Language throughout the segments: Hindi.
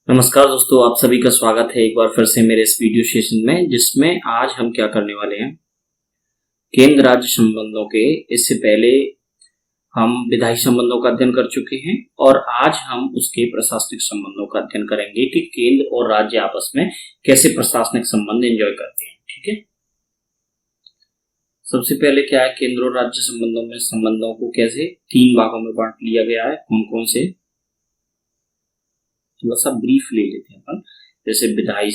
नमस्कार दोस्तों, आप सभी का स्वागत है एक बार फिर से मेरे इस वीडियो सेशन में, जिसमें आज हम क्या करने वाले हैं। केंद्र राज्य संबंधों के इससे पहले हम विधायी संबंधों का अध्ययन कर चुके हैं और आज हम उसके प्रशासनिक संबंधों का अध्ययन करेंगे कि केंद्र और राज्य आपस में कैसे प्रशासनिक संबंध एंजॉय करते हैं। ठीक है, सबसे पहले क्या है, केंद्र और राज्य संबंधों को कैसे 3 भागों में बांट लिया गया है। कौन कौन से, थोड़ा सा ब्रीफ ले लेते हैं अपन। जैसे विधायी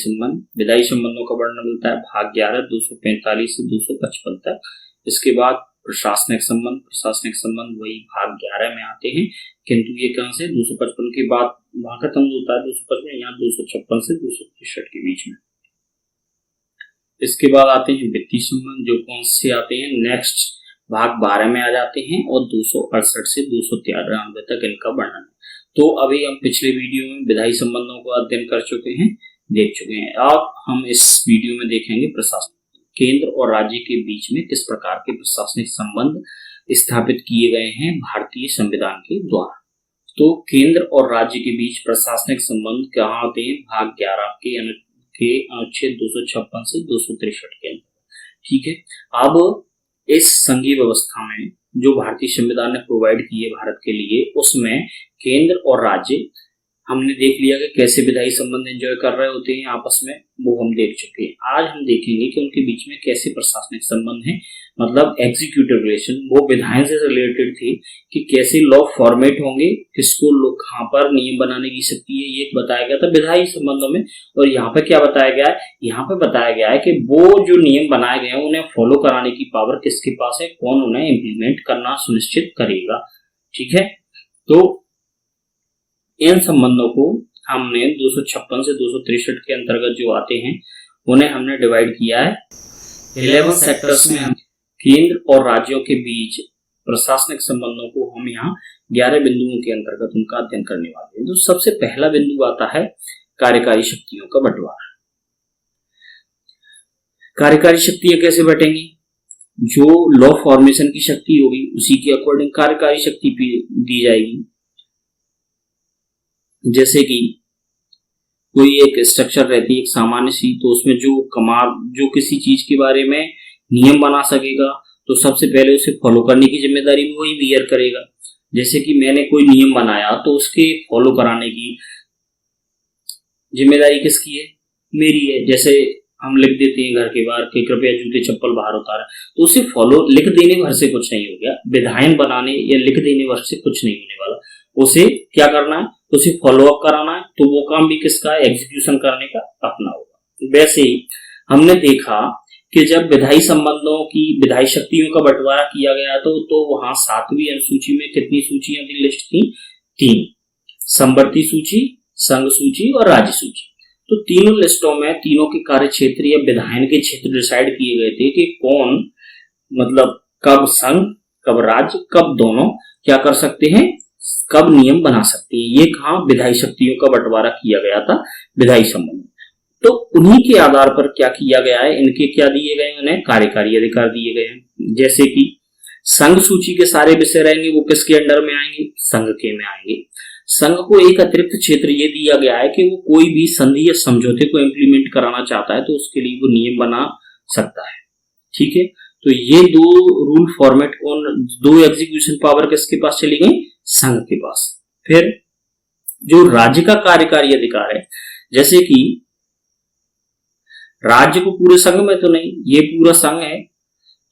संबंधों का वर्णन मिलता है भाग 11 245 से 255 तक। इसके बाद प्रशासनिक संबंध वही भाग 11 में आते हैं, किंतु ये कहां से 255 के बाद वहां खत्म होता है। 255 यहाँ 256 से 263 के बीच में। इसके बाद आते हैं वित्तीय संबंध, जो कौन से आते हैं नेक्स्ट भाग 12 में आ जाते हैं और 268 से 293 तक इनका वर्णन है। तो अभी हम पिछले वीडियो में विधायी संबंधों को अध्ययन कर चुके हैं, देख चुके हैं। अब हम इस वीडियो में देखेंगे प्रशासन, केंद्र और राज्य के बीच में किस प्रकार के प्रशासनिक संबंध स्थापित किए गए हैं भारतीय संविधान के द्वारा। तो केंद्र और राज्य के बीच प्रशासनिक संबंध कहाँ आते हैं, भाग 11 के अनुच्छेद 256 से 263 के अंदर। ठीक है, अब इस संघीय व्यवस्था में जो भारतीय संविधान ने प्रोवाइड की है भारत के लिए, उसमें केंद्र और राज्य हमने देख लिया कि कैसे विधायी संबंध एंजॉय कर रहे होते हैं आपस में, वो हम देख चुके हैं। आज हम देखेंगे कि उनके बीच में कैसे प्रशासनिक संबंध है, मतलब एग्जीक्यूटिव रिलेशन, वो विधायन से रिलेटेड थे कि कैसे लॉ फॉर्मेट होंगे, किसको लोग कहाँ पर नियम बनाने की शक्ति है, ये बताया गया था विधायी संबंधों में। और यहाँ पे क्या बताया गया है, यहाँ पे बताया गया है कि वो जो नियम बनाए गए हैं उन्हें फॉलो कराने की पावर किसके पास है, कौन उन्हें इम्प्लीमेंट करना सुनिश्चित करेगा। ठीक है, तो इन संबंधों को हमने 256 से 263 के अंतर्गत जो आते हैं उन्हें हमने डिवाइड किया है 11 सेक्टर्स में। हम केंद्र और राज्यों के बीच प्रशासनिक संबंधों को हम यहाँ 11 बिंदुओं के अंतर्गत उनका अध्ययन करने वाले हैं। तो सबसे पहला बिंदु आता है कार्यकारी शक्तियों का बंटवारा। कार्यकारी शक्तियां कैसे बटेंगी, जो लॉ फॉर्मेशन की शक्ति होगी उसी के अकॉर्डिंग कार्यकारी शक्ति दी जाएगी। जैसे कि कोई एक स्ट्रक्चर रहती है एक सामान्य सी, तो उसमें जो किसी चीज के बारे में नियम बना सकेगा तो सबसे पहले उसे फॉलो करने की जिम्मेदारी भी वही बियर करेगा। जैसे कि मैंने कोई नियम बनाया तो उसके फॉलो कराने की जिम्मेदारी किसकी है, मेरी है। जैसे हम लिख देते हैं घर के बाहर कि कृपया जूते चप्पल बाहर उतारें, तो उसे फॉलो लिख देने भर से कुछ नहीं हो गया, विधायन बनाने या लिख देने भर से कुछ नहीं होने वाला। उसे क्या करना है, उसे फॉलो अप कराना है, तो वो काम भी किसका है, एग्जीक्यूशन करने का अपना होगा। वैसे ही हमने देखा कि जब विधायी संबंधों की विधायी शक्तियों का बंटवारा किया गया तो वहां 7वीं अनुसूची में कितनी सूचियां की लिस्ट थी, 3, संवर्ती सूची, संघ सूची और राज्य सूची। तो तीनों लिस्टों में तीनों के कार्य क्षेत्र या विधायन के क्षेत्र डिसाइड किए गए थे कि कौन, मतलब कब संघ, कब राज्य, कब दोनों क्या कर सकते हैं, कब नियम बना सकते हैं। ये कहा विधायी शक्तियों का बंटवारा किया गया था विधायी संबंध। तो उन्हीं के आधार पर क्या किया गया है, इनके क्या दिए गए, उन्हें कार्यकारी अधिकार दिए गए हैं। जैसे कि संघ सूची के सारे विषय रहेंगे वो किसके अंडर में आएंगे, संघ के में आएंगे। संघ को एक अतिरिक्त क्षेत्र ये दिया गया है कि वो कोई भी संधि या समझौते को इम्प्लीमेंट कराना चाहता है तो उसके लिए वो नियम बना सकता है। ठीक है, तो ये 2 रूल फॉर्मेट और 2 एग्जीक्यूशन पावर किसके पास चली गई, संघ के पास। फिर जो राज्य का कार्यकारी अधिकार है, जैसे कि राज्य को पूरे संघ में तो नहीं, ये पूरा संघ है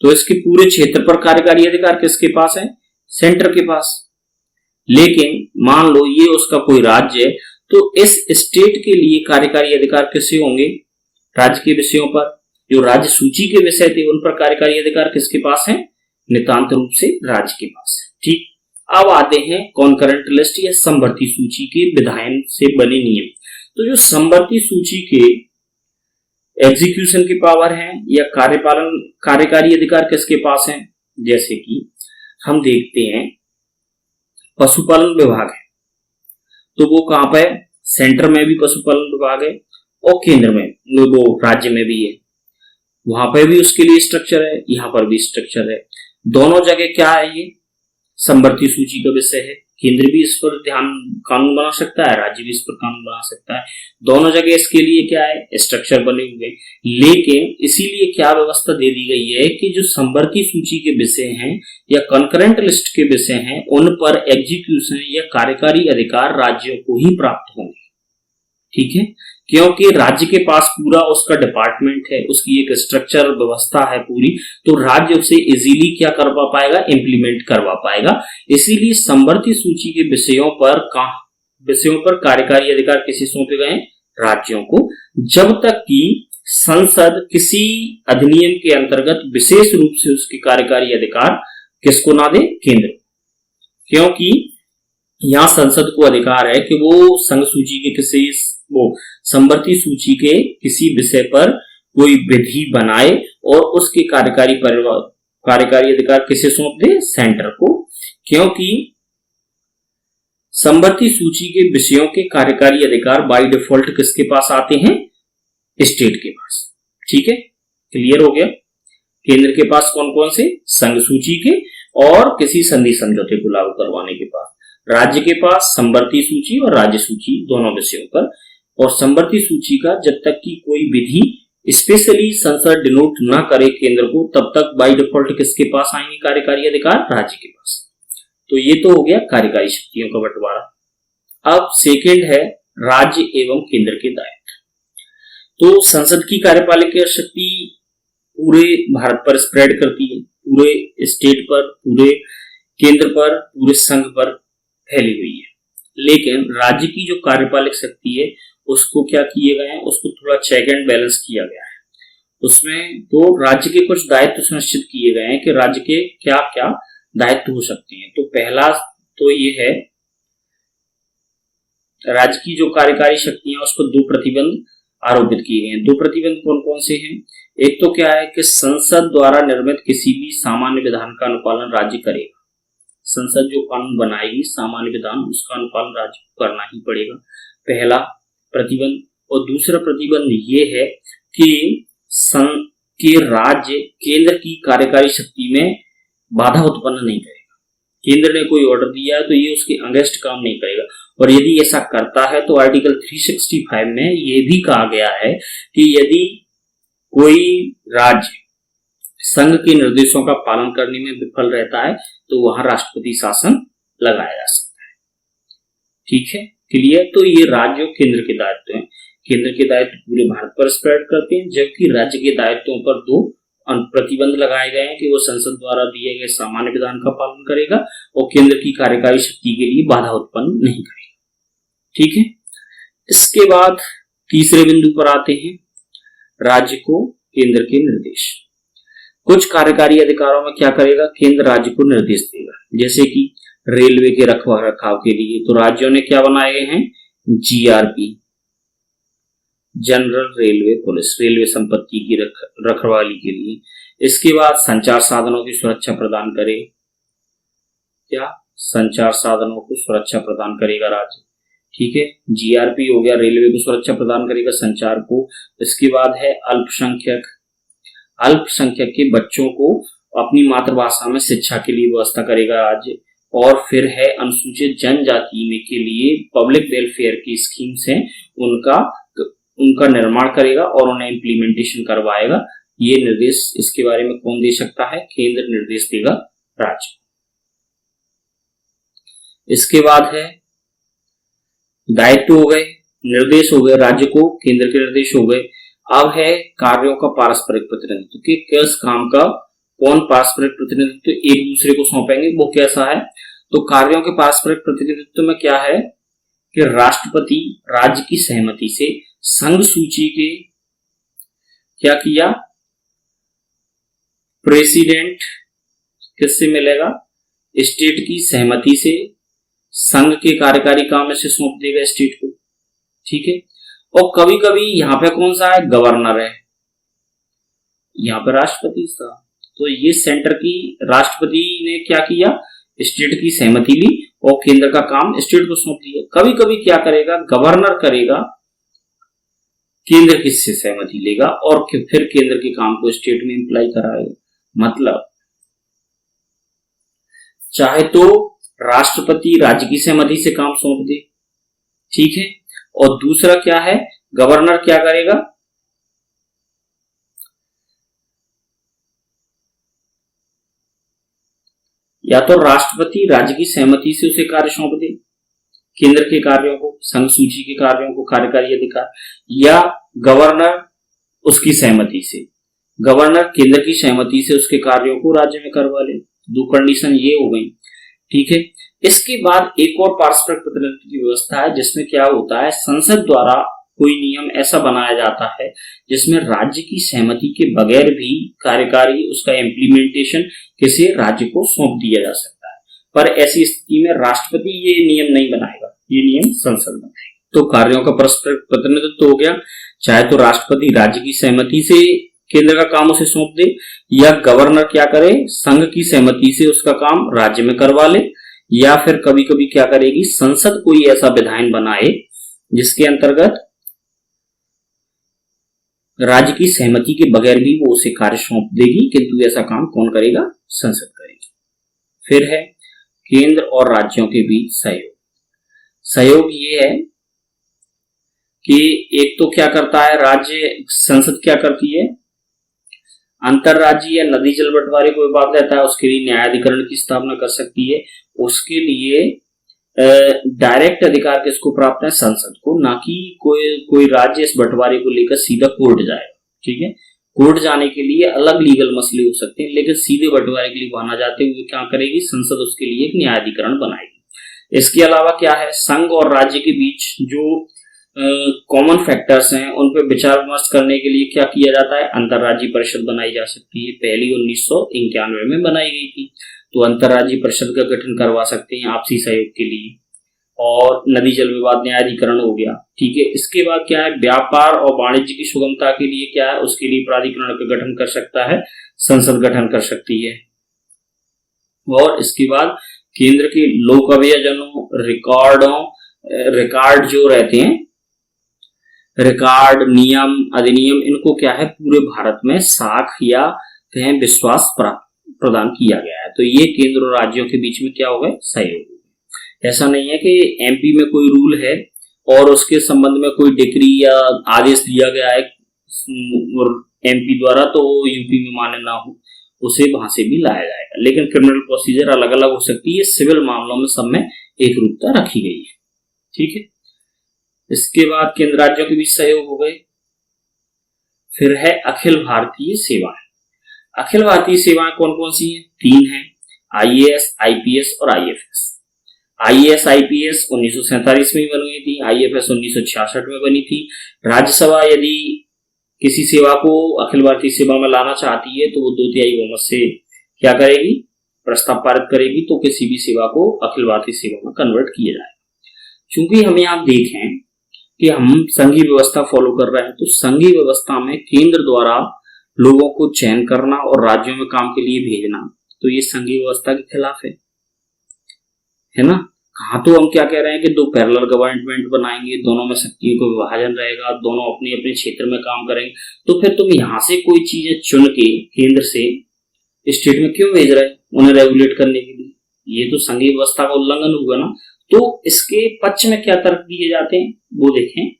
तो इसके पूरे क्षेत्र पर कार्यकारी अधिकार किसके पास है, सेंटर के पास। लेकिन मान लो ये उसका कोई राज्य है तो इस स्टेट के लिए कार्यकारी अधिकार किससे होंगे, राज्य के विषयों पर। जो राज्य सूची के विषय थे उन पर कार्यकारी अधिकार किसके पास है, नितांत रूप से राज्य के पास है। ठीक, अब आते हैं कॉन्करेंट लिस्ट या समवर्ती सूची के विधायन से बने नियम। तो जो समवर्ती सूची के एग्जीक्यूशन की पावर है या कार्यकारी अधिकार किसके पास है, जैसे कि हम देखते हैं पशुपालन विभाग है तो वो कहां पे, सेंटर में भी पशुपालन विभाग है और केंद्र में, वो राज्य में भी है, वहां पे भी उसके लिए स्ट्रक्चर है, यहाँ पर भी स्ट्रक्चर है। दोनों जगह क्या है, ये समवर्ती सूची का विषय है। केंद्र भी इस पर कानून बना सकता है, राज्य भी इस पर कानून बना सकता है। दोनों जगह इसके लिए क्या है, स्ट्रक्चर बने हुए। लेकिन इसीलिए क्या व्यवस्था दे दी गई है कि जो समवर्ती सूची के विषय हैं या कंकरेंट लिस्ट के विषय हैं, उन पर एग्जीक्यूशन या कार्यकारी अधिकार राज्यों को ही प्राप्त होंगे। ठीक है, क्योंकि राज्य के पास पूरा उसका डिपार्टमेंट है, उसकी एक स्ट्रक्चर व्यवस्था है पूरी, तो राज्य उसे इजीली क्या करवा पाएगा, इंप्लीमेंट करवा पाएगा। इसीलिए समवर्ती सूची के विषयों पर कार्यकारी अधिकार किसे सौंपे गए, राज्यों को, जब तक कि संसद किसी अधिनियम के अंतर्गत विशेष रूप से उसके कार्यकारी अधिकार किसको ना दे, केंद्र। क्योंकि यहां संसद को अधिकार है कि वो संघ सूची के समवर्ती सूची के किसी विषय पर कोई विधि बनाए और उसके कार्यकारी अधिकार किसे सौंप दे, सेंटर को। क्योंकि समवर्ती सूची के विषयों के कार्यकारी अधिकार बाय डिफॉल्ट किसके पास आते हैं, स्टेट के पास। ठीक है, क्लियर हो गया। केंद्र के पास कौन कौन से, संघ सूची के और किसी संधि समझौते को लागू करवाने के पास। राज्य के पास समवर्ती सूची और राज्य सूची दोनों विषयों पर। और समवर्ती सूची का जब तक कि कोई विधि स्पेशली संसद डिनोट ना करे केंद्र को, तब तक बाय डिफॉल्ट किसके पास आएंगे कार्यकारी अधिकार, राज्य के पास। तो ये तो हो गया कार्यकारी शक्तियों का बंटवारा। अब सेकंड है राज्य एवं केंद्र के दायित्व। तो संसद की कार्यपालिक शक्ति पूरे भारत पर स्प्रेड करती है, पूरे स्टेट पर, पूरे केंद्र पर, पूरे संघ पर फैली हुई है। लेकिन राज्य की जो कार्यपालिक शक्ति है उसको क्या किए गए हैं, उसको थोड़ा चेक एंड बैलेंस किया गया है। उसमें तो राज्य के कुछ दायित्व सुनिश्चित किए गए हैं कि राज्य के क्या क्या दायित्व हो सकते हैं। तो पहला तो ये है, राज्य की जो कार्यकारी शक्तियां उस पर 2 प्रतिबंध आरोपित किए गए हैं। 2 प्रतिबंध कौन कौन से हैं, एक तो क्या है कि संसद द्वारा निर्मित किसी भी सामान्य विधान का अनुपालन राज्य करेगा। संसद जो कानून बनाएगी सामान्य विधान, उसका अनुपालन राज्य को करना ही पड़ेगा, पहला प्रतिबंध। और दूसरा प्रतिबंध ये है कि राज्य केंद्र की कार्यकारी शक्ति में बाधा उत्पन्न नहीं करेगा। केंद्र ने कोई ऑर्डर दिया है तो ये उसके अगेंस्ट काम नहीं करेगा। और यदि ऐसा करता है तो आर्टिकल 365 में ये भी कहा गया है कि यदि कोई राज्य संघ के निर्देशों का पालन करने में विफल रहता है तो वहां राष्ट्रपति शासन लगाया जा सकता है। ठीक है, क्लियर। तो ये राज्य और केंद्र के दायित्व हैं। केंद्र के दायित्व पूरे भारत पर स्प्रेड करते हैं, जबकि राज्य के दायित्वों पर 2 प्रतिबंध लगाए गए हैं कि वो संसद द्वारा दिए गए सामान्य विधान का पालन करेगा और केंद्र की कार्यकारी शक्ति के लिए बाधा उत्पन्न नहीं करेगा। ठीक है, इसके बाद तीसरे बिंदु पर आते हैं, राज्य को केंद्र के निर्देश। कुछ कार्यकारी अधिकारों में क्या करेगा, केंद्र राज्य को निर्देश देगा। जैसे कि रेलवे के रखरखाव के लिए तो राज्यों ने क्या बनाए हैं, GRP, general railway police, railway संपत्ति की रखवाली के लिए। इसके बाद संचार साधनों की सुरक्षा प्रदान करे, क्या संचार साधनों को सुरक्षा प्रदान करेगा राज्य। ठीक है, जीआरपी हो गया, रेलवे को सुरक्षा प्रदान करेगा, संचार को। इसके बाद है अल्पसंख्यक के बच्चों को अपनी मातृभाषा में शिक्षा के लिए व्यवस्था करेगा राज्य। और फिर है अनुसूचित जनजाति में के लिए पब्लिक वेलफेयर की स्कीम्स हैं, उनका निर्माण करेगा और उन्हें इम्प्लीमेंटेशन करवाएगा। ये निर्देश इसके बारे में कौन दे सकता है, केंद्र निर्देश देगा राज्य। इसके बाद है दायित्व हो गए, निर्देश हो गए, राज्य को केंद्र के निर्देश हो गए। अब है कार्यों का पारस्परिक प्रतिनिधित्व कि किस काम का कौन पारस्परिक प्रतिनिधित्व एक दूसरे को सौंपेंगे, वो कैसा है। तो कार्यों के पारस्परिक प्रतिनिधित्व में क्या है कि राष्ट्रपति राज्य की सहमति से संघ सूची के क्या किया, प्रेसिडेंट किससे मिलेगा, स्टेट की सहमति से संघ के कार्यकारी काम से सौंप देगा स्टेट को। ठीक है, और कभी कभी यहाँ पे कौन सा है, गवर्नर है, यहाँ पे राष्ट्रपति था। तो ये सेंटर की राष्ट्रपति ने क्या किया, स्टेट की सहमति ली और केंद्र का काम स्टेट को सौंप दिया। कभी कभी क्या करेगा, गवर्नर करेगा, केंद्र किससे सहमति लेगा और फिर केंद्र के काम को स्टेट में इंप्लाई कराएगा। मतलब चाहे तो राष्ट्रपति राज्य की सहमति से काम सौंप दे, ठीक है। और दूसरा क्या है, गवर्नर क्या करेगा, या तो राष्ट्रपति राज्य की सहमति से उसे कार्य सौंप दे, केंद्र के कार्यों को, संघ सूची के कार्यों को, कार्यकारी अधिकार, या गवर्नर उसकी सहमति से, गवर्नर केंद्र की सहमति से उसके कार्यों को राज्य में करवा ले। दो कंडीशन ये हो गई, ठीक है। इसके बाद एक और पारस्परिक प्रतिनिधित्व की व्यवस्था है, जिसमें क्या होता है, संसद द्वारा कोई नियम ऐसा बनाया जाता है जिसमें राज्य की सहमति के बगैर भी कार्यकारी उसका इम्प्लीमेंटेशन किसी राज्य को सौंप दिया जा सकता है। पर ऐसी स्थिति में राष्ट्रपति ये नियम नहीं बनाएगा, ये नियम संसद बनाएगा। तो कार्यों का परस्पर प्रतिनिधित्व हो गया, चाहे तो राष्ट्रपति राज्य की सहमति से केंद्र का काम उसे सौंप दे, या गवर्नर क्या करे, संघ की सहमति से उसका काम राज्य में करवा ले, या फिर कभी कभी क्या करेगी, संसद कोई ऐसा विधान बनाए जिसके अंतर्गत राज्य की सहमति के बगैर भी वो उसे कार्य सौंप देगी, किंतु ऐसा काम कौन करेगा, संसद करेगी। फिर है केंद्र और राज्यों के बीच सहयोग। सहयोग ये है कि एक तो क्या करता है राज्य, संसद क्या करती है, अंतरराज्यीय या नदी जल बंटवारे को विवाद रहता है उसके लिए न्यायाधिकरण की स्थापना कर सकती है। उसके लिए डायरेक्ट अधिकार किसको प्राप्त है, संसद को, ना कि कोई राज्य इस बंटवारे को लेकर सीधा कोर्ट जाएगा, ठीक है। कोर्ट जाने के लिए अलग लीगल मसले हो सकते हैं, लेकिन सीधे बंटवारे के लिए वहां जाते हुए क्या करेगी, संसद उसके लिए एक न्यायाधिकरण बनाएगी। इसके अलावा क्या है, संघ और राज्य के बीच जो कॉमन फैक्टर्स हैं उन पर विचार विमर्श करने के लिए क्या किया जाता है, अंतरराज्यीय परिषद बनाई जा सकती है। पहली 1991 में बनाई गई थी, तो अंतरराज्यीय परिषद का गठन करवा सकते हैं आपसी सहयोग के लिए। और नदी जल विवाद न्यायाधिकरण हो गया, ठीक है। इसके बाद क्या है, व्यापार और वाणिज्य की सुगमता के लिए क्या है, उसके लिए प्राधिकरण का गठन कर सकता है, संसद गठन कर सकती है। और इसके बाद केंद्र के लोक अभियोजनों, रिकॉर्ड जो रहते हैं, रिकॉर्ड, नियम, अधिनियम, इनको क्या है पूरे भारत में साख या कहें विश्वास प्रदान किया गया है। तो ये केंद्र और राज्यों के बीच में क्या हो गए, सहयोग। ऐसा नहीं है कि एमपी में कोई रूल है और उसके संबंध में कोई डिक्री या आदेश दिया गया है एमपी द्वारा तो यूपी में मान्य ना हो, उसे वहां से भी लाया जाएगा। लेकिन क्रिमिनल प्रोसीजर अलग अलग हो सकती है, सिविल मामलों में सब में एक रूपता रखी गई है, ठीक है। इसके बाद केंद्र राज्यों के बीच सहयोग हो गए। फिर है अखिल भारतीय सेवाएं। अखिल भारतीय सेवाएं कौन कौन सी हैं, तीन हैं, आईएएस, आईपीएस और आईएफएस। आईएएस आईपीएस 1947 में बन गई थी, आईएफएस 1966 में बनी थी। राज्यसभा यदि किसी सेवा को अखिल भारतीय सेवा में लाना चाहती है तो वो 2/3 बहुमत से क्या करेगी, प्रस्ताव पारित करेगी, तो किसी भी सेवा को अखिल भारतीय सेवा में कन्वर्ट किया जाएगा। चूंकि हम यहाँ देखें कि हम संघीय व्यवस्था फॉलो कर रहे हैं, तो संघीय व्यवस्था में केंद्र द्वारा लोगों को चयन करना और राज्यों में काम के लिए भेजना, तो ये संघीय व्यवस्था के खिलाफ है ना। कहाँ तो हम क्या कह रहे हैं कि दो पैरेलल गवर्नमेंट बनाएंगे, दोनों में शक्तियों को विभाजन रहेगा, दोनों अपने अपने क्षेत्र में काम करेंगे, तो फिर तुम यहाँ से कोई चीजें चुन के केंद्र से स्टेट में क्यों भेज रहे हैं उन्हें रेगुलेट करने के लिए, ये तो संघीय व्यवस्था का उल्लंघन हुआ ना। तो इसके पक्ष में क्या तर्क दिए जाते हैं वो देखें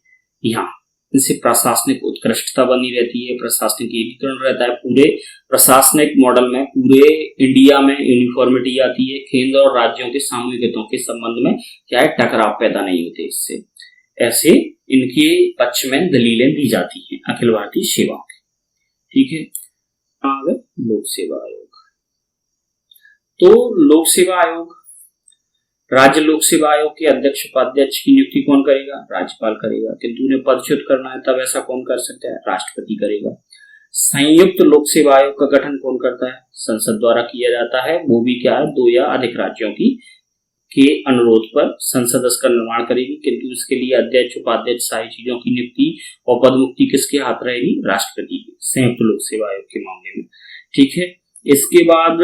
यहाँ। इनसे प्रशासनिक उत्कृष्टता बनी रहती है, प्रशासनिक एकीकरण रहता है, पूरे प्रशासनिक मॉडल में पूरे इंडिया में यूनिफॉर्मिटी आती है, केंद्र और राज्यों के सामूहिक हितों के संबंध में क्या है टकराव पैदा नहीं होते इससे। ऐसे इनके पक्ष में दलीलें दी जाती हैं अखिल भारतीय सेवा, ठीक है। लोक सेवा आयोग। तो लोक सेवा आयोग, राज्य लोक सेवा आयोग के अध्यक्ष उपाध्यक्ष की नियुक्ति कौन करेगा, राज्यपाल करेगा। किंतु उन्हें पदच्युत करना है तब ऐसा कौन कर सकता है, राष्ट्रपति करेगा। संयुक्त लोक सेवा आयोग का गठन कौन करता है, संसद द्वारा किया जाता है, वो भी क्या है 2 या अधिक राज्यों की के अनुरोध पर संसद इसका निर्माण करेगी। किंतु इसके लिए अध्यक्ष उपाध्यक्ष सारी चीजों की नियुक्ति और पदमुक्ति किसके हाथ रहेगी, राष्ट्रपति की, संयुक्त लोक सेवा आयोग के मामले में, ठीक है। इसके बाद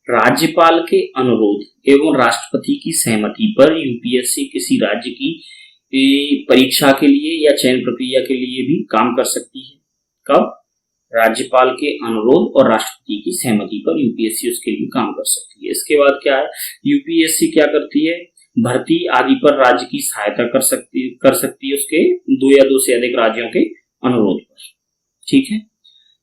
राज्यपाल के अनुरोध एवं राष्ट्रपति की सहमति पर यूपीएससी किसी राज्य की परीक्षा के लिए या चयन प्रक्रिया के लिए भी काम कर सकती है। कब, राज्यपाल के अनुरोध और राष्ट्रपति की सहमति पर यूपीएससी उसके लिए काम कर सकती है। इसके बाद क्या है, यूपीएससी क्या करती है, भर्ती आदि पर राज्य की सहायता कर सकती है उसके 2 या 2 से अधिक राज्यों के अनुरोध पर। ठीक है,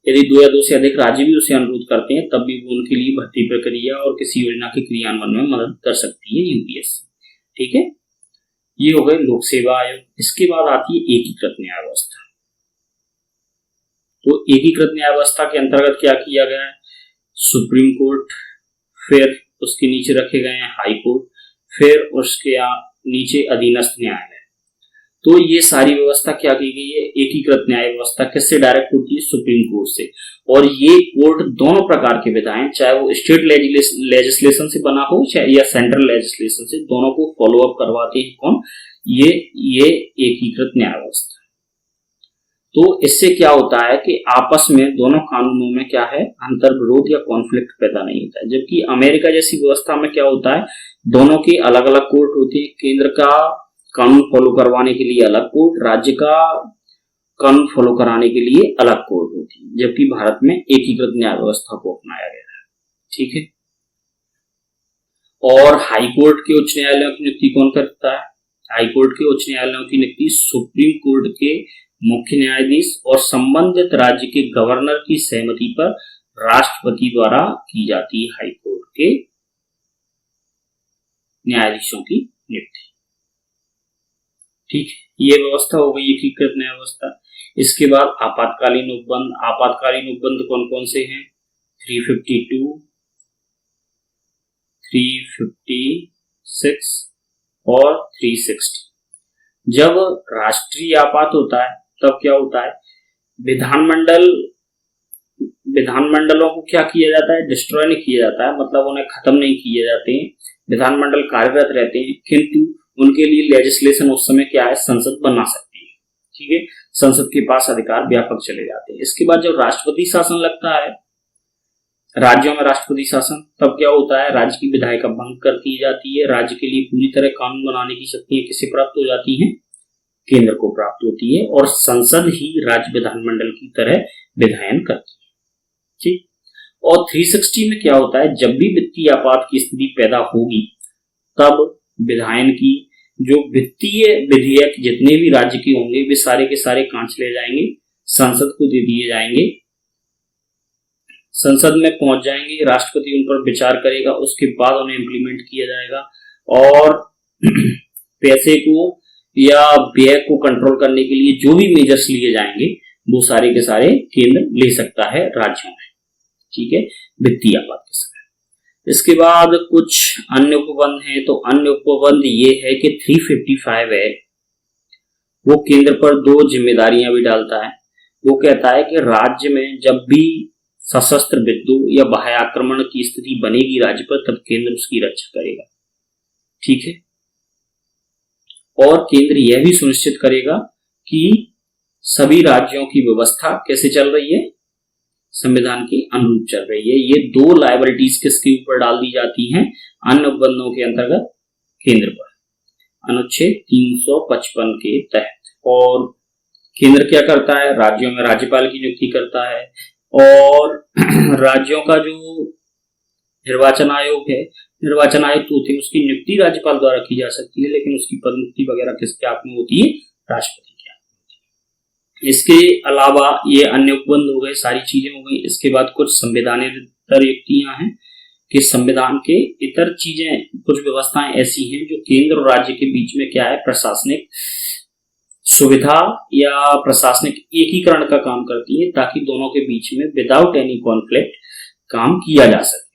यदि 2 या 2 से अधिक राज्य भी उसे अनुरोध करते हैं तब भी वो उनके लिए भर्ती प्रक्रिया और किसी योजना के क्रियान्वयन में मदद कर सकती है यूपीएससी। ठीक है, ये हो गए लोक सेवा आयोग। इसके बाद आती है एकीकृत न्याय व्यवस्था। तो एकीकृत न्याय व्यवस्था के अंतर्गत क्या किया गया है, सुप्रीम कोर्ट, फिर उसके नीचे रखे गए हैं हाई कोर्ट, फिर उसके नीचे अधीनस्थ न्यायालय। तो ये सारी व्यवस्था क्या की गई है, एकीकृत न्याय व्यवस्था किससे डायरेक्ट होती है, सुप्रीम कोर्ट से। और ये कोर्ट दोनों प्रकार के विधायन, चाहे वो स्टेट लेजिस्लेशन से बना हो चाहे या सेंट्रल लेजिस्लेशन से, दोनों को फॉलो अप करवाते हैं कौन, ये एकीकृत न्याय व्यवस्था। तो इससे क्या होता है कि आपस में दोनों कानूनों में क्या है, अंतर विरोध या कॉन्फ्लिक्ट पैदा नहीं होता है। जबकि अमेरिका जैसी व्यवस्था में क्या होता है, दोनों के अलग अलग कोर्ट होते हैं, केंद्र का कानून फॉलो करवाने के लिए अलग कोर्ट, राज्य का कानून फॉलो कराने के लिए अलग कोर्ट होती है। जबकि भारत में एकीकृत न्याय व्यवस्था को अपनाया गया है। ठीक है, और हाई कोर्ट के उच्च न्यायालयों की नियुक्ति कौन करता है, हाई कोर्ट के उच्च न्यायालयों की नियुक्ति सुप्रीम कोर्ट के मुख्य न्यायाधीश और संबंधित राज्य के गवर्नर की सहमति पर राष्ट्रपति द्वारा की जाती है। हाई कोर्ट के न्यायाधीशों की नियुक्ति। ठीक, ये व्यवस्था हो गई एकीकृत न्याय व्यवस्था। इसके बाद आपातकालीन उपबंध। आपातकालीन उपबंध कौन कौन से हैं, 352, 356 और 360। जब राष्ट्रीय आपात होता है तब क्या होता है, विधानमंडलों को क्या किया जाता है, डिस्ट्रॉय नहीं किया जाता है, मतलब उन्हें खत्म नहीं किए जाते हैं, विधानमंडल कार्यरत रहते हैं, किंतु उनके लिए लेजिस्लेशन उस समय क्या है, संसद बना सकती है। ठीक है, संसद के पास अधिकार व्यापक चले जाते हैं। इसके बाद जब राष्ट्रपति शासन लगता है, राज्यों में राष्ट्रपति शासन, तब क्या होता है, राज्य की विधायिका भंग कर दी जाती है। राज्य के लिए पूरी तरह कानून बनाने की शक्तियां किसे प्राप्त हो जाती हैं, केंद्र को प्राप्त होती है, और संसद ही राज्य विधानमंडल की तरह विधायन करती है। ठीक, और 360 में क्या होता है, जब भी वित्तीय आपात की स्थिति पैदा होगी तब विधायन की जो वित्तीय विधेयक जितने भी राज्य के होंगे वे सारे के सारे कहां चले जाएंगे, संसद को दे दिए जाएंगे। संसद में पहुंच जाएंगे, राष्ट्रपति उन पर विचार करेगा, उसके बाद उन्हें इंप्लीमेंट किया जाएगा, और पैसे को या व्यय को कंट्रोल करने के लिए जो भी मेजर्स लिए जाएंगे वो सारे के सारे केंद्र ले सकता है राज्यों में। ठीक है, वित्तीय आपात के समय। इसके बाद कुछ अन्य उपबंध हैं। तो अन्य उपबंध ये है कि 355 है, वो केंद्र पर 2 जिम्मेदारियां भी डालता है। वो कहता है कि राज्य में जब भी सशस्त्र विद्रोह या बाह्य आक्रमण की स्थिति बनेगी राज्य पर, तब केंद्र उसकी रक्षा करेगा। ठीक है, और केंद्र यह भी सुनिश्चित करेगा कि सभी राज्यों की व्यवस्था कैसे चल रही है, संविधान के अनुरूप चल रही है। ये 2 लायबिलिटीज किसके ऊपर डाल दी जाती हैं, अन्य उपबंधों के अंतर्गत केंद्र पर, अनुच्छेद 355 के तहत। और केंद्र क्या करता है, राज्यों में राज्यपाल की नियुक्ति करता है, और राज्यों का जो निर्वाचन आयोग है, निर्वाचन आयुक्त होते हैं, उसकी नियुक्ति राज्यपाल द्वारा की जा सकती है, लेकिन उसकी पदोन्नति वगैरह किसके हाथ में होती है, राष्ट्रपति के हाथ में होती है। इसके अलावा ये अन्य उपबंध हो गए, सारी चीजें हो गई। इसके बाद कुछ संवैधानिक युक्तियां हैं कि संविधान के इतर चीजें, कुछ व्यवस्थाएं ऐसी हैं जो केंद्र और राज्य के बीच में क्या है, प्रशासनिक सुविधा या प्रशासनिक एकीकरण का काम करती है, ताकि दोनों के बीच में विदाउट एनी कॉन्फ्लिक्ट काम किया जा सके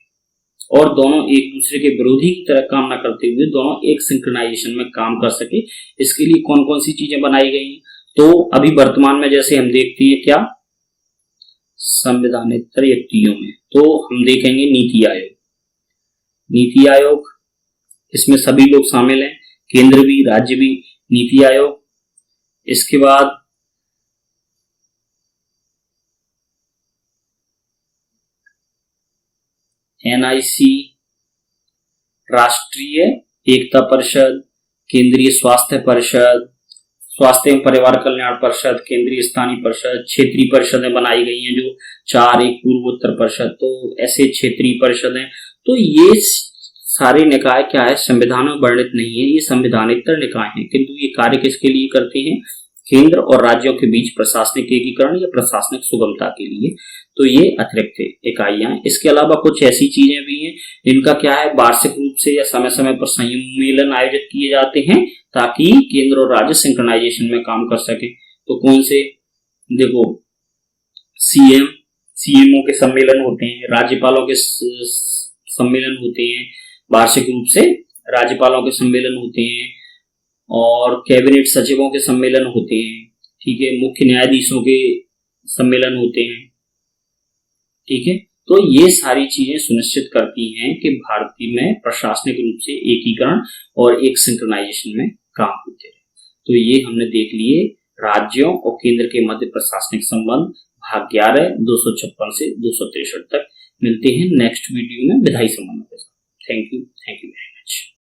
और दोनों एक दूसरे के विरोधी की तरह काम न करते हुए दोनों एक सिंक्रोनाइजेशन में काम कर सके। इसके लिए कौन कौन सी चीजें बनाई गई हैं, तो अभी वर्तमान में जैसे हम देखते हैं क्या, संवैधानिक युक्तियों में तो हम देखेंगे नीति आयोग। नीति आयोग, इसमें सभी लोग शामिल हैं, केंद्र भी राज्य भी, नीति आयोग। इसके बाद NIC, राष्ट्रीय एकता परिषद, केंद्रीय स्वास्थ्य परिषद, स्वास्थ्य एवं परिवार कल्याण परिषद, केंद्रीय स्थानीय परिषद, क्षेत्रीय परिषदें बनाई गई हैं जो 4, एक पूर्वोत्तर परिषद, तो ऐसे क्षेत्रीय परिषद हैं। तो ये सारे निकाय क्या है, संविधान में वर्णित नहीं है, ये संविधानेतर निकाय हैं, किंतु ये कार्य किसके लिए करते हैं, केंद्र और राज्यों के बीच प्रशासनिक एकीकरण या प्रशासनिक सुगमता के लिए। तो ये अतिरिक्त इकाइयां हैं। इसके अलावा कुछ ऐसी चीजें भी हैं जिनका क्या है, वार्षिक रूप से या समय समय पर सम्मेलन आयोजित किए जाते हैं ताकि केंद्र और राज्य सिंक्रोनाइजेशन में काम कर सके। तो कौन से, देखो सीएमओ के सम्मेलन होते हैं, राज्यपालों के सम्मेलन होते हैं, वार्षिक रूप से राज्यपालों के सम्मेलन होते हैं, और कैबिनेट सचिवों के सम्मेलन होते हैं, ठीक है, मुख्य न्यायाधीशों के सम्मेलन होते हैं, ठीक है। तो ये सारी चीजें सुनिश्चित करती हैं कि भारत में प्रशासनिक रूप से एकीकरण और एक सिंक्रोनाइजेशन में काम होते रहे। तो ये हमने देख लिए राज्यों और केंद्र के मध्य प्रशासनिक संबंध, भाग 11 256 से 263 तक। मिलते हैं नेक्स्ट वीडियो में विधायी संबंधों के साथ। Thank you very much.